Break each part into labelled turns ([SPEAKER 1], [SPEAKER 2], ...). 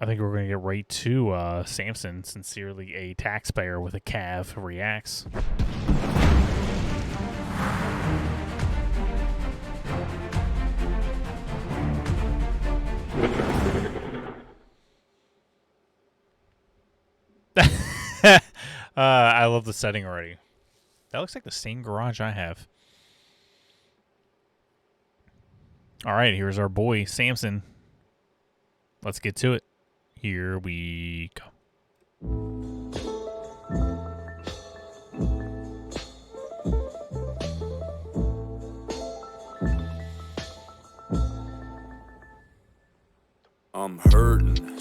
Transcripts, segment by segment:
[SPEAKER 1] I think we're going to get right to Samson, sincerely a taxpayer with a CAV, reacts. I love the setting already. That looks like the same garage I have. All right, here's our boy, Samson. Let's get to it. Here we go.
[SPEAKER 2] I'm hurting.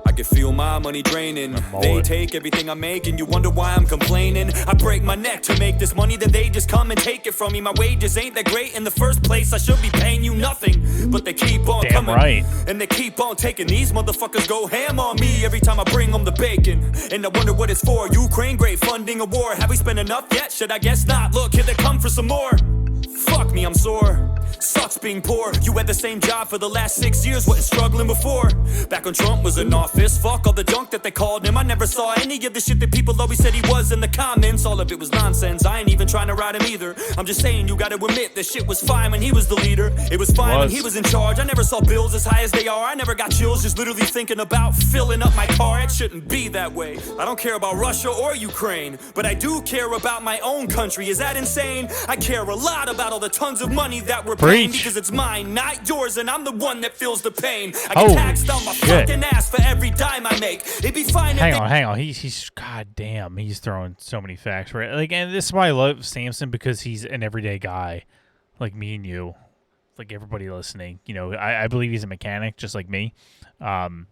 [SPEAKER 2] I can feel my money draining. They take everything I make and you wonder why I'm complaining. I break my neck to make this money, then they just come and take it from me. My wages ain't that great in the first place. I should be paying you nothing, but they keep on coming.
[SPEAKER 1] Right.
[SPEAKER 2] And they keep on taking. These motherfuckers go ham on me every time I bring them the bacon. And I wonder what it's for. Ukraine, great funding a war. Have we spent enough yet? Should I guess not? Look, here they come for some more. Fuck me, I'm sore. Sucks being poor. You had the same job for the last 6 years, wasn't struggling before. Back when Trump was in office, fuck all the junk that they called him. I never saw any of the shit that people always said he was in the comments. All of it was nonsense, I ain't even trying to ride him either. I'm just saying you gotta admit that shit was fine when he was the leader. It was fine when he was in charge. I never saw bills as high as they are. I never got chills just literally thinking about filling up my car. It shouldn't be that way. I don't care about Russia or Ukraine, but I do care about my own country. Is that insane? I care a lot about all the tons of money that we're paying because it's mine, not yours, and I'm the one that feels the pain. I get taxed on my fucking ass for every dime I make. It'd be fine.
[SPEAKER 1] Hang on. He's goddamn. He's throwing so many facts, right? Like, and this is why I love Samson, because he's an everyday guy, like me and you, like everybody listening. You know, I believe he's a mechanic, just like me. And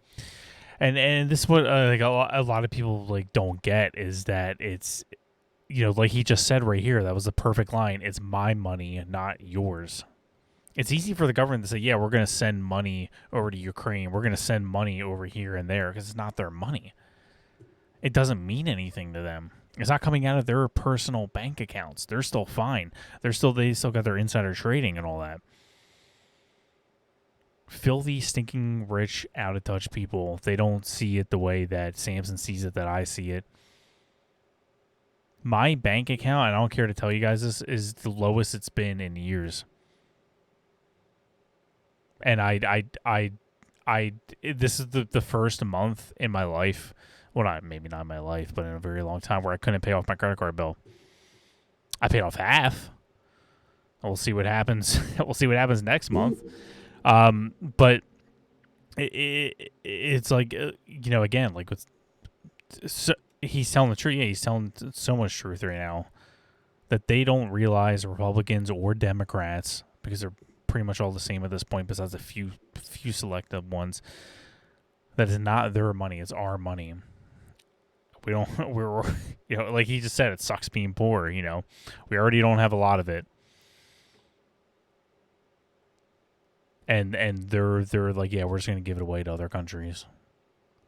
[SPEAKER 1] this is what like a lot of people like don't get is that it's, you know, like he just said right here, that was the perfect line. It's my money, not yours. It's easy for the government to say, yeah, we're going to send money over to Ukraine. We're going to send money over here and there because it's not their money. It doesn't mean anything to them. It's not coming out of their personal bank accounts. They're still fine. They still got their insider trading and all that. Filthy, stinking, rich, out of touch people. They don't see it the way that Samson sees it, that I see it. My bank account, and I don't care to tell you guys this, is the lowest it's been in years. And this is the first month in my life, well, maybe not in my life, but in a very long time, where I couldn't pay off my credit card bill. I paid off half. We'll see what happens. We'll see what happens next month. But it's like, you know, again, like he's telling the truth. Yeah, he's telling so much truth right now that they don't realize, Republicans or Democrats, because they're pretty much all the same at this point, besides a few selective ones, that is not their money, it's our money. We're you know, like he just said, it sucks being poor. You know, we already don't have a lot of it, and they're like, yeah, we're just gonna give it away to other countries.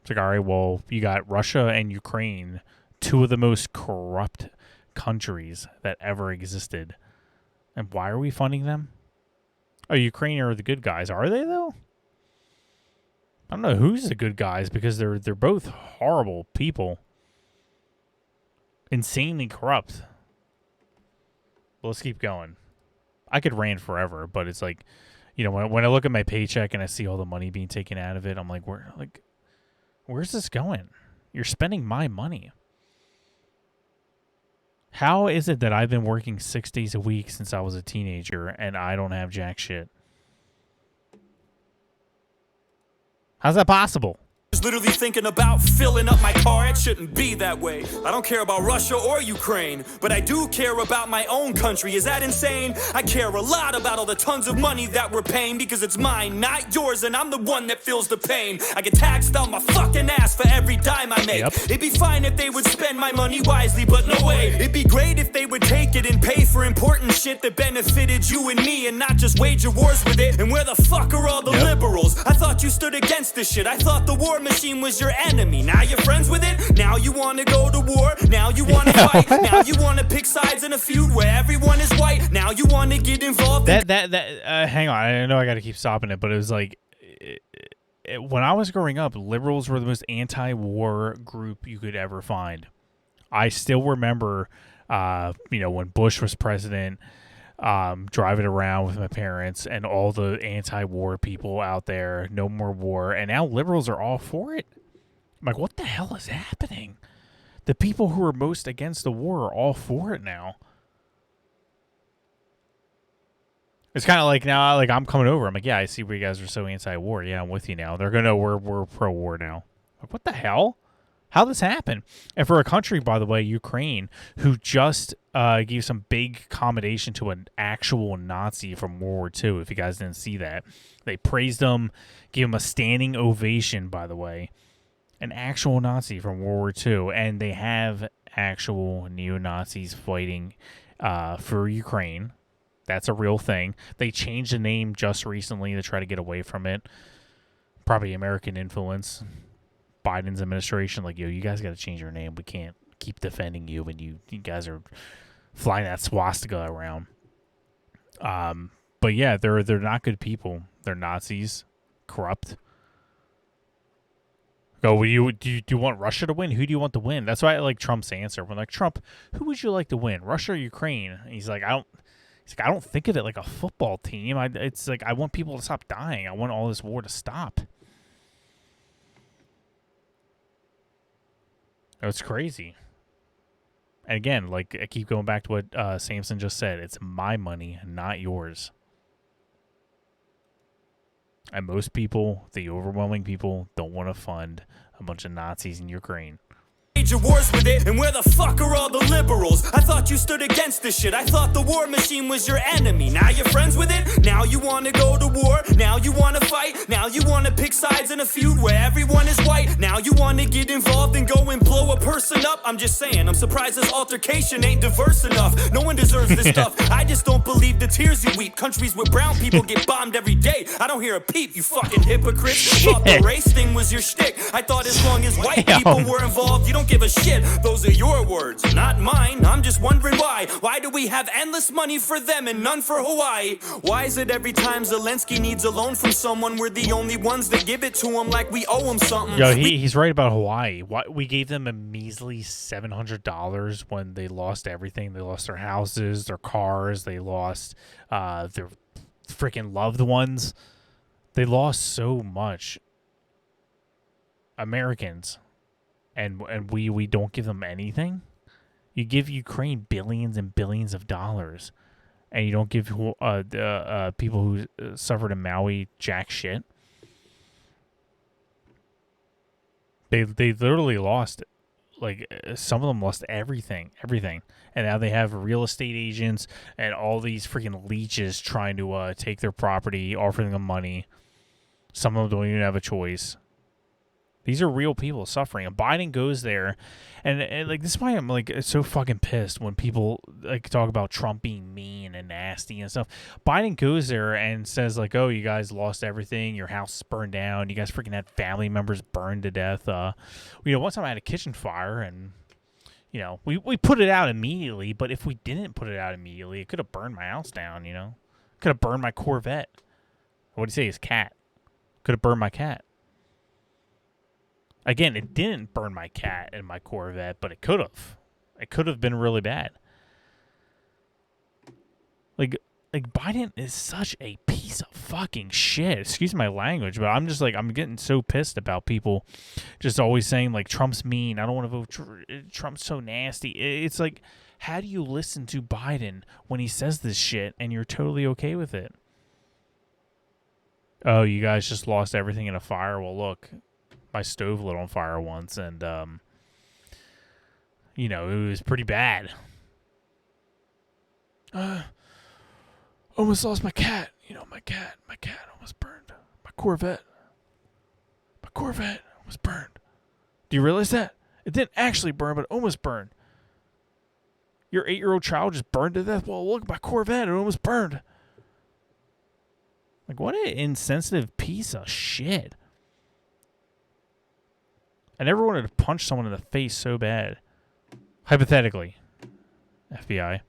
[SPEAKER 1] It's like, all right, well, you got Russia and Ukraine, two of the most corrupt countries that ever existed, and why are we funding them? Oh, Ukraine are the good guys. Are they, though? I don't know who's the good guys, because they're both horrible people. Insanely corrupt. Well, let's keep going. I could rant forever, but it's like, you know, when I look at my paycheck and I see all the money being taken out of it, I'm like, where's this going? You're spending my money. How is it that I've been working 6 days a week since I was a teenager and I don't have jack shit? How's that possible?
[SPEAKER 2] Literally thinking about filling up my car. It shouldn't be that way. I don't care about Russia or Ukraine, but I do care about my own country. Is that insane? I care a lot about all the tons of money that we're paying because it's mine, not yours, and I'm the one that feels the pain. I get taxed on my fucking ass for every dime I make. It'd be fine if they would spend my money wisely, but no way. It'd be great if they would take it and pay for important shit that benefited you and me and not just wage wars with it. And where the fuck are all the liberals? I thought you stood against this shit. I thought the war machine was your enemy. Now you're friends with it. Now you want to go to war. Now you want to fight. Now you want to pick sides in a feud where everyone is white. Now you want to get involved.
[SPEAKER 1] Hang on. I know I got to keep stopping it, but it was like, when I was growing up, liberals were the most anti-war group you could ever find. I still remember, when Bush was president, driving around with my parents and all the anti-war people out there, no more war, and now liberals are all for it. I'm like, what the hell is happening? The people who are most against the war are all for it now. It's kind of like now, like I'm coming over. I'm like, yeah, I see where you guys are so anti-war. Yeah, I'm with you now. They're gonna know we're pro-war now. Like, what the hell? How this happen? And for a country, by the way, Ukraine, who just gave some big commendation to an actual Nazi from World War II. If you guys didn't see that, they praised him, gave him a standing ovation. By the way, an actual Nazi from World War II, and they have actual neo-Nazis fighting for Ukraine. That's a real thing. They changed the name just recently to try to get away from it. Probably American influence. Biden's administration, like, yo, you guys got to change your name. We can't keep defending you when you guys are flying that swastika around. But yeah, they're not good people. They're Nazis, corrupt. Go. Do you want Russia to win? Who do you want to win? That's why I like Trump's answer. When like Trump, who would you like to win, Russia or Ukraine? And he's like, I don't think of it like a football team. It's like I want people to stop dying. I want all this war to stop. It's crazy. And again, like I keep going back to what Samson just said. It's my money, not yours. And most people, the overwhelming people, don't want to fund a bunch of Nazis in Ukraine.
[SPEAKER 2] Major wars with it, and where the fuck are all the liberals? I thought you stood against this shit. I thought the war machine was your enemy. Now you're friends with it? Now you wanna go to war? Now you wanna fight? Now you wanna pick sides in a feud where everyone is white? Now you wanna get involved and go and blow a person up? I'm just saying, I'm surprised this altercation ain't diverse enough. No one deserves this stuff. I just don't believe the tears you weep. Countries where brown people get bombed every day. I don't hear a peep, you fucking hypocrites. Thought the race thing was your shtick. I thought as long as white people were involved, you don't give a shit. Those are your words, not mine. I'm just wondering why. Why do we have endless money for them and none for Hawaii? Why is it every time Zelensky needs a loan from someone, we're the only ones that give it to him like we owe him something?
[SPEAKER 1] Yo, he's right about Hawaii. We gave them a measly $700 when they lost everything. They lost their houses, their cars. They lost their freaking loved ones. They lost so much. Americans. And we don't give them anything. You give Ukraine billions and billions of dollars, and you don't give people who suffered in Maui jack shit. They literally lost, like some of them lost everything, and now they have real estate agents and all these freaking leeches trying to take their property, offering them money. Some of them don't even have a choice. These are real people suffering. And Biden goes there, and like this is why I'm like so fucking pissed when people like talk about Trump being mean and nasty and stuff. Biden goes there and says like, "Oh, you guys lost everything. Your house burned down. You guys freaking had family members burned to death." One time I had a kitchen fire, and we put it out immediately. But if we didn't put it out immediately, it could have burned my house down. Could have burned my Corvette. What do you say? His cat could have burned my cat. Again, it didn't burn my cat and my Corvette, but it could have. It could have been really bad. Like Biden is such a piece of fucking shit. Excuse my language, but I'm just like, I'm getting so pissed about people just always saying like Trump's mean. I don't want to vote. Trump's so nasty. It's like, how do you listen to Biden when he says this shit and you're totally okay with it? Oh, you guys just lost everything in a fire. Well, look. My stove lit on fire once, and it was pretty bad. Almost lost my cat. My cat almost burned. My Corvette almost burned. Do you realize that? It didn't actually burn, but it almost burned. Your 8-year-old child just burned to death. Well, look, my Corvette, it almost burned. Like, what an insensitive piece of shit. I never wanted to punch someone in the face so bad. Hypothetically. FBI.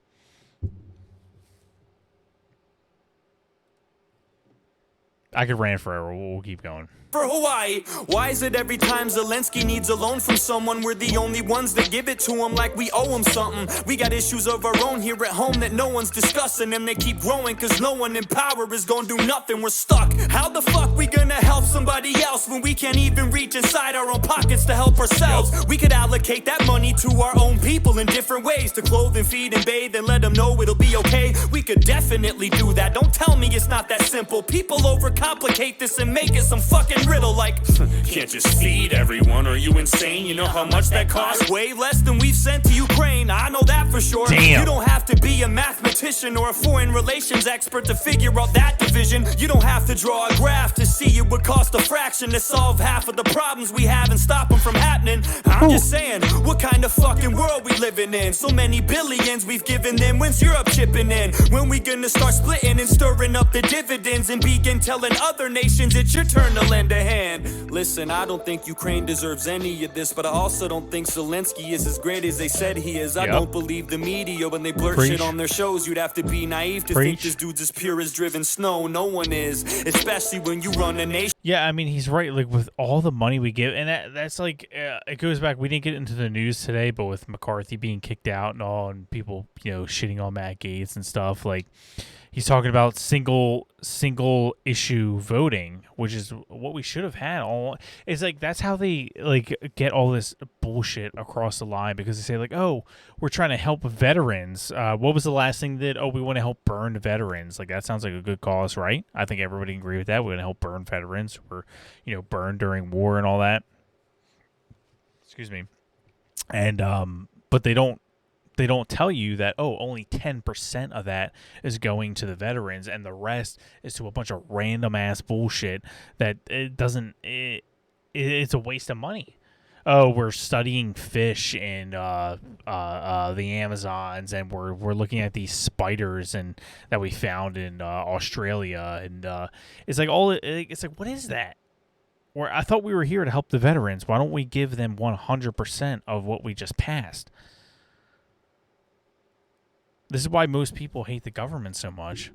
[SPEAKER 1] I could rant forever. We'll keep going.
[SPEAKER 2] For Hawaii, why is it every time Zelensky needs a loan from someone, we're the only ones that give it to him like we owe him something? We got issues of our own here at home that no one's discussing, and they keep growing cause no one in power is gonna do nothing. We're stuck. How the fuck we gonna help somebody else when we can't even reach inside our own pockets to help ourselves? We could allocate that money to our own people in different ways, to clothe and feed and bathe and let them know it'll be okay. We could definitely do that. Don't tell me it's not that simple. People overcomplicate this and make it some fucking riddle like can't just feed everyone, are you insane? You know how much that costs? Way less than we've sent to Ukraine, I know that for sure.
[SPEAKER 1] Damn.
[SPEAKER 2] You don't have to be a mathematician or a foreign relations expert to figure out that division. You don't have to draw a graph to see it would cost a fraction to solve half of the problems we have and stop them from happening. I'm just saying, what kind of fucking world we living in? So many billions we've given them, when's Europe chipping in? When we gonna start splitting and stirring up the dividends and begin telling other nations it's your turn to lend a hand? Listen, I don't think Ukraine deserves any of this, but I also don't think Zelensky is as great as they said he is. I don't believe the media when they blurt shit on their shows. You'd have to be naive to think this dude's as pure as driven snow. No one is, especially when you run a nation.
[SPEAKER 1] Yeah, I mean, he's right. Like, with all the money we give, and that's like, it goes back. We didn't get into the news today, but with McCarthy being kicked out and all, and people, shitting on Matt Gaetz and stuff, like, he's talking about single issue voting, which is what we should have had all. It's like that's how they like get all this bullshit across the line, because they say like, oh, we're trying to help veterans. What was the last thing that? Oh, we want to help burn veterans. Like, that sounds like a good cause, right? I think everybody can agree with that. We're going to help burn veterans who were burned during war and all that. Excuse me. And but they don't tell you that, oh, only 10% of that is going to the veterans, and the rest is to a bunch of random ass bullshit that it's a waste of money. Oh, we're studying fish in the Amazons, and we're looking at these spiders and that we found in Australia, and it's like it's like, what is that? Or I thought we were here to help the veterans. Why don't we give them 100% of what we just passed? This is why most people hate the government so much.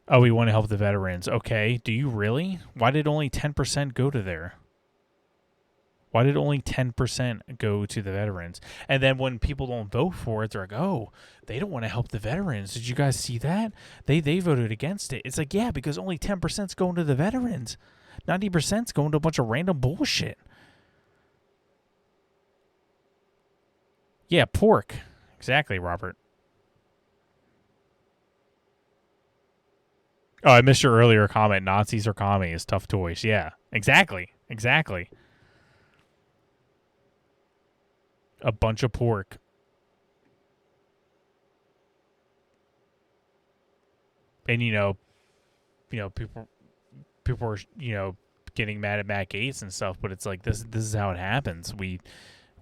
[SPEAKER 1] Oh, we want to help the veterans. Okay, do you really? Why did only 10% go to there? Why did only 10% go to the veterans? And then when people don't vote for it, they're like, oh, they don't want to help the veterans. Did you guys see that? They voted against it. It's like, yeah, because only 10% is going to the veterans. 90% is going to a bunch of random bullshit. Yeah, pork. Exactly, Robert. Oh, I missed your earlier comment. Nazis are commies. Tough toys. Yeah, exactly. A bunch of pork. And people are getting mad at Matt Gaetz and stuff, but it's like this is how it happens.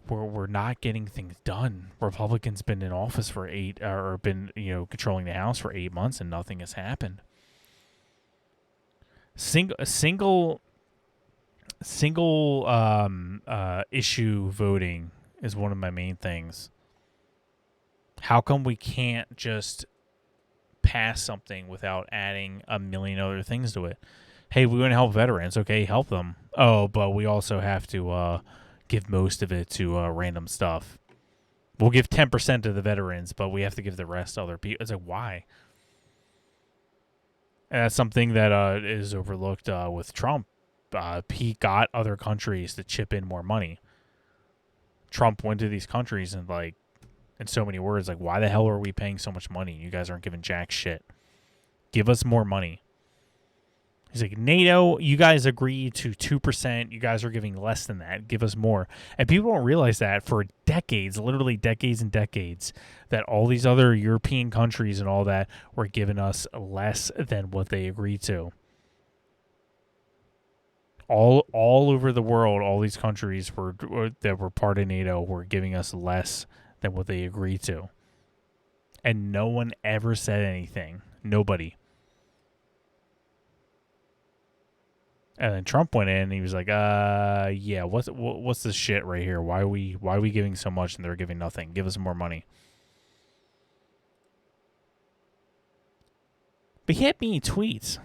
[SPEAKER 1] We're not getting things done. Republicans been in office for controlling the House for 8 months, and nothing has happened. Single issue voting is one of my main things. How come we can't just pass something without adding a million other things to it? Hey, we want to help veterans. Okay, help them. Oh, but we also have to give most of it to random stuff. We'll give 10% to the veterans, but we have to give the rest to other people. It's like, why? And that's something that is overlooked with Trump. He got other countries to chip in more money. Trump went to these countries and, like, in so many words, like, why the hell are we paying so much money? You guys aren't giving jack shit. Give us more money. He's like, NATO, you guys agreed to 2%. You guys are giving less than that. Give us more. And people don't realize that for decades, literally decades and decades, that all these other European countries and all that were giving us less than what they agreed to. All over the world, all these countries that were part of NATO were giving us less than what they agreed to. And no one ever said anything. Nobody. And then Trump went in and he was like, yeah, what's this shit right here? Why are we giving so much and they're giving nothing? Give us more money. But he had me tweets.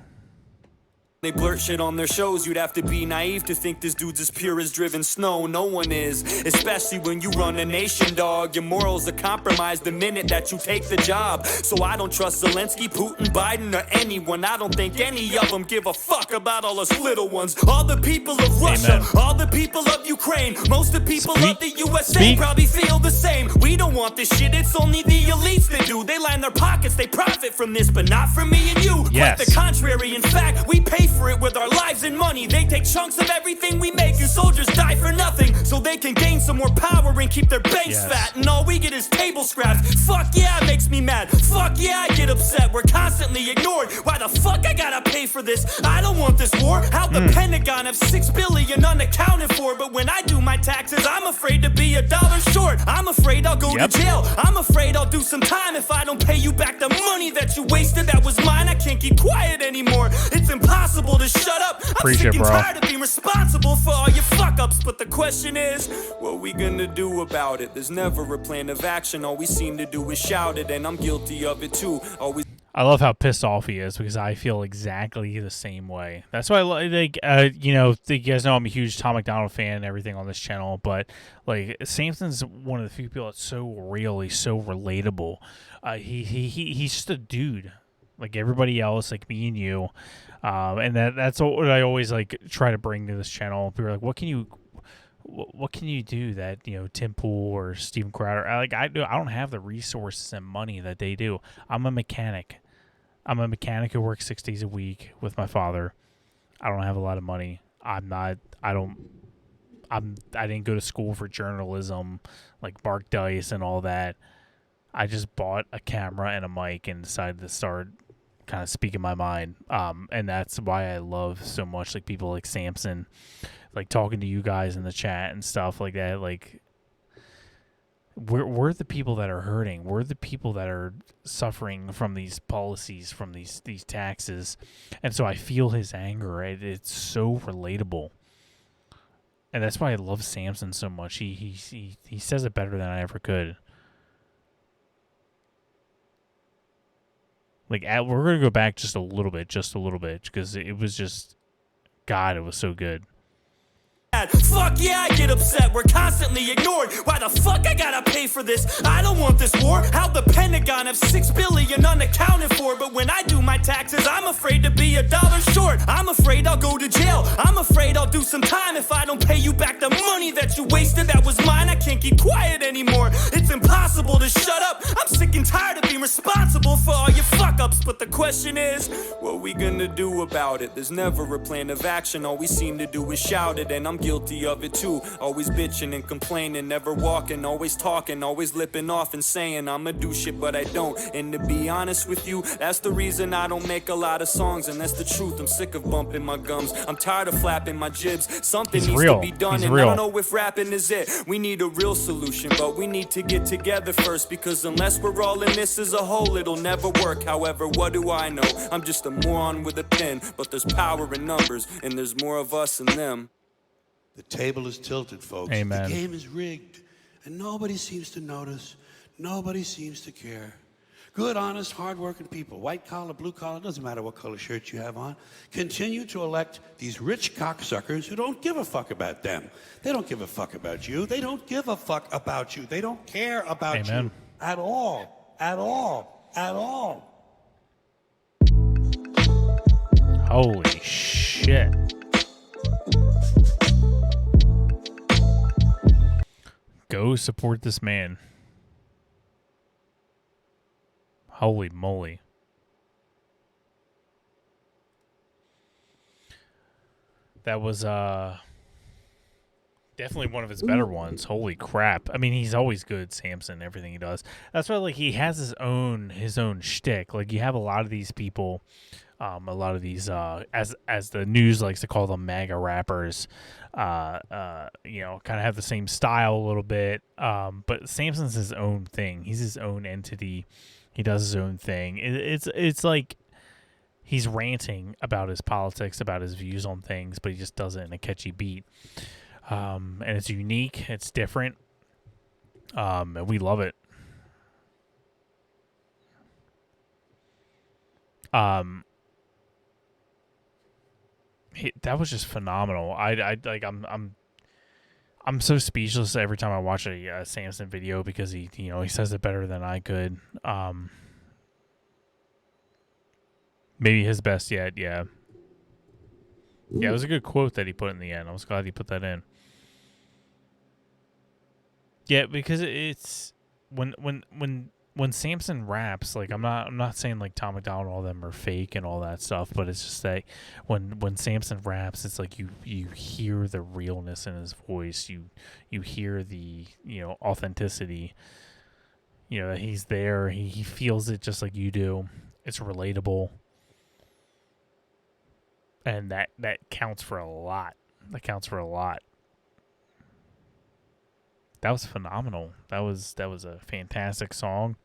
[SPEAKER 2] They blurt shit on their shows. You'd have to be naive to think this dude's as pure as driven snow. No one is, especially when you run a nation, dog. Your morals are compromised the minute that you take the job. So I don't trust Zelensky, Putin, Biden, or anyone. I don't think any of them give a fuck about all us little ones. All the people of Russia, all the people of Ukraine, most of the people of the USA probably feel the same. We don't want this shit, it's only the elites that do. They line their pockets, they profit from this, but not from me and you.
[SPEAKER 1] Yes.
[SPEAKER 2] Quite the contrary, in fact, we pay for it with our lives and money. They take chunks of everything we make, and soldiers die for nothing, so they can gain some more power and keep their banks fat. And all we get is table scraps. Fuck yeah, it makes me mad. Fuck yeah, I get upset. We're constantly ignored. Why the fuck I gotta pay for this? I don't want this war. How the Pentagon have $6 billion unaccounted for, but when I do my taxes, I'm afraid to be $1 short. I'm afraid I'll go to jail. I'm afraid I'll do some time if I don't pay you back the money that you wasted. That was mine. I can't keep quiet anymore. It's impossible to shut up. I'm sick and tired of being responsible for all your fuck ups. But the question is, what we gonna do about it? There's never a plan of action. All we seem to do is shout it, and I'm guilty of it too. Always.
[SPEAKER 1] I love how pissed off he is because I feel exactly the same way. That's why, like, you guys know I'm a huge Tom McDonald fan and everything on this channel, but like, Samson's one of the few people that's so real. He's so relatable. He's just a dude, like everybody else, like me and you. And that's what I always like try to bring to this channel. People are like, what can you do that Tim Pool or Steven Crowder? I don't have the resources and money that they do. I'm a mechanic who works 6 days a week with my father. I don't have a lot of money. I didn't go to school for journalism like Mark Dice and all that. I just bought a camera and a mic and decided to start kind of speaking my mind. And that's why I love so much like people like Samson, like talking to you guys in the chat and stuff like that. Like, we're the people that are hurting. We're the people that are suffering from these policies, from these taxes. And so I feel his anger. It's so relatable. And that's why I love Samson so much. He says it better than I ever could. Like, we're going to go back just a little bit, because it was just, God, it was so good.
[SPEAKER 2] Fuck yeah, I get upset. We're constantly ignored. Why the fuck I gotta pay for this? I don't want this war. How the Pentagon have $6 billion unaccounted for, but when I do my taxes, I'm afraid to be $1 short. I'm afraid I'll go to jail. I'm afraid I'll do some time if I don't pay you back the money that you wasted. That was mine. I can't keep quiet anymore. It's impossible to shut up. I'm sick and tired of being responsible for all your fuck ups. But the question is, what we gonna do about it? There's never a plan of action. All we seem to do is shout it, and I'm guilty of it too. Always bitching and complaining, never walking, always talking, always lipping off and saying I'ma do shit but I don't. And to be honest with you, that's the reason I don't make a lot of songs, and that's the truth. I'm sick of bumping my gums. I'm tired of flapping my jibs. Something needs to be done, and I don't know if rapping is it. We need a real solution, but we need to get together first, because unless we're all in this as a whole, it'll never work. However, what do I know? I'm just a moron with a pen, but there's power in numbers, and there's more of us than them.
[SPEAKER 3] The table is tilted, folks.
[SPEAKER 1] Amen.
[SPEAKER 3] The game is rigged, and nobody seems to notice. Nobody seems to care. Good, honest, hard-working people, white collar, blue collar, doesn't matter what color shirt you have on, continue to elect these rich cocksuckers who don't give a fuck about them. They don't give a fuck about you. They don't give a fuck about you. They don't care about you at all. At all. At all.
[SPEAKER 1] Holy shit. Go support this man. Holy moly. That was definitely one of his better ones. Holy crap. I mean, he's always good, Samson, everything he does. That's why, like, he has his own shtick. Like, you have a lot of these people, a lot of these as the news likes to call them MAGA rappers, kind of have the same style a little bit. But Samson's his own thing. He's his own entity. He does his own thing. It's like he's ranting about his politics, about his views on things, but he just does it in a catchy beat. And it's unique. It's different. And we love it. That was just phenomenal. I like I'm so speechless every time I watch a Samson video because he says it better than I could. Maybe his best yet. Yeah, yeah. It was a good quote that he put in the end. I was glad he put that in. Yeah, because it's when Samson raps, like I'm not saying like Tom McDonald and all them are fake and all that stuff, but it's just that when Samson raps, it's like you hear the realness in his voice. You hear the authenticity. That he's there. He feels it just like you do. It's relatable, and that counts for a lot. That counts for a lot. That was phenomenal. That was a fantastic song.